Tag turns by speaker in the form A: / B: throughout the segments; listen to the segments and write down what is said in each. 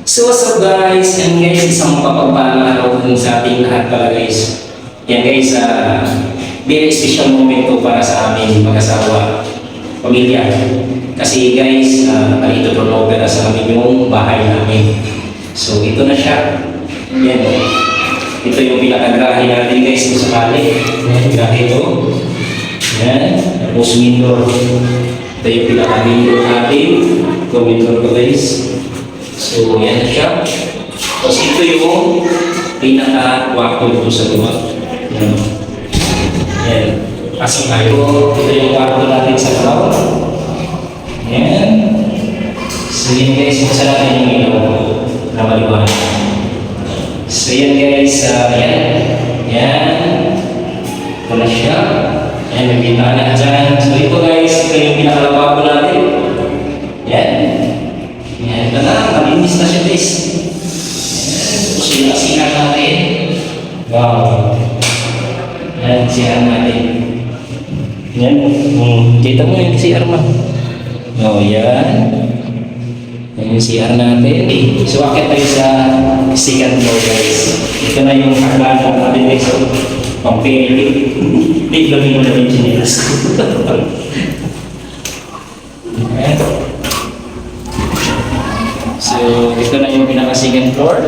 A: So what's up guys? Yan guys, isang mapapagpalang araw dun sa ating lahat pala guys. Yan guys, very special moment to para sa amin mag-asawa, pamilya. Kasi guys, ito turnover na sa amin yung bahay namin. So ito na siya. Yan. Ito yung pinakagrahe natin guys kung sakali. Yan, grahe ito. Yan. Tapos window. Ito yung pinaka-window natin. Ito window ko guys. So, yan na siya. Tapos ito yung pinaka-kwarto dito sa luwag. Yan. Pasok tayo. Ito yung kwarto natin sa luwag. Yan. So, yan guys. Kung saan natin yung ilaw na maliwanag. So, yan guys. Yan. Yan. Ito na siya. Yan. May bintana dyan. So, ito guys. Ito yung pinaka-lababo natin. Yan. Yan, ito na, malinis na siya guys. Tapos yung siya natin. Wow. Yan, siya natin. Yan, kita mo yung CR mo. Oh, yan. Yan yung CR natin. So, akit tayo sa second floor guys. Ito na yung hagdanan natin guys. Pang-pili. Tiglamin mo na yung sinilas. Yan. So, ito na yung pinaka-second floor.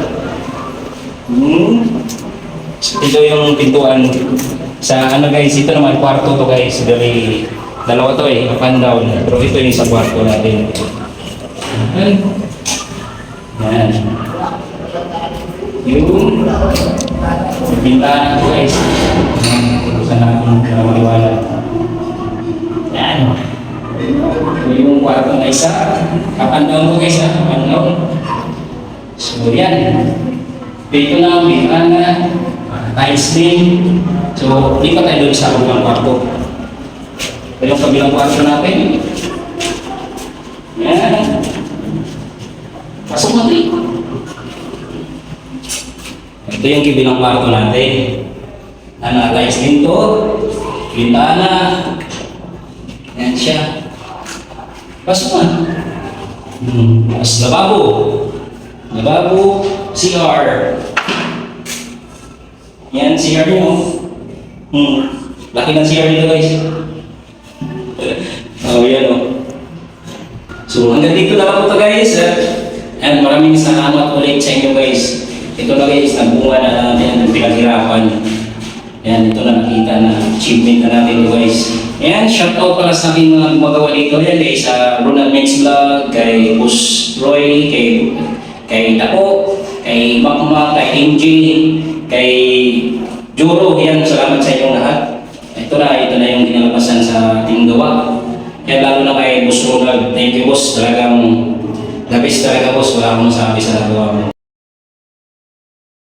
A: Ito yung pintuan. Sa ano guys, ito naman, kwarto to guys. Dalawa to up and down. Pero ito yung sa kwarto natin. Yan. Yung bintana ko guys. Saan natin maliwanag. Yan. Yung kwarto na isa, up and down ko guys, up and down. So yan. Dito na ang bintana, tiles din. So, lipat tayo doon sa kabilang kwarto. Ito yung kabilang kwarto natin. Yan. Pasok natin. Ito yung kabilang kwarto natin. Tiles din to. Bintana. Yan siya. Pasok na. Mas lababo. Lababo, CR. Yan, CR nyo. Laki ng CR nito guys. Oh, yan o. So, hanggang dito na lang po ito guys. And maraming salamat ulit sa inyo guys. Ito na guys, nagbunga na natin ang pinaghirapan. Yan, ito na nakita na achievement na natin ito guys. Ayan, shoutout pala sa aking mga gumagawa dito yan guys, sa Ronald Men's Vlog, kay Boss Roy, kay Tapo, kay Makma, kay MJ, kay Juro. Yan, salamat sa inyong lahat. Ito na yung kinalabasan sa ating gawa. Kaya lalo na kay Boss Ronald, thank you boss, talagang the best talaga boss, wala akong masabi sa nagawa mo.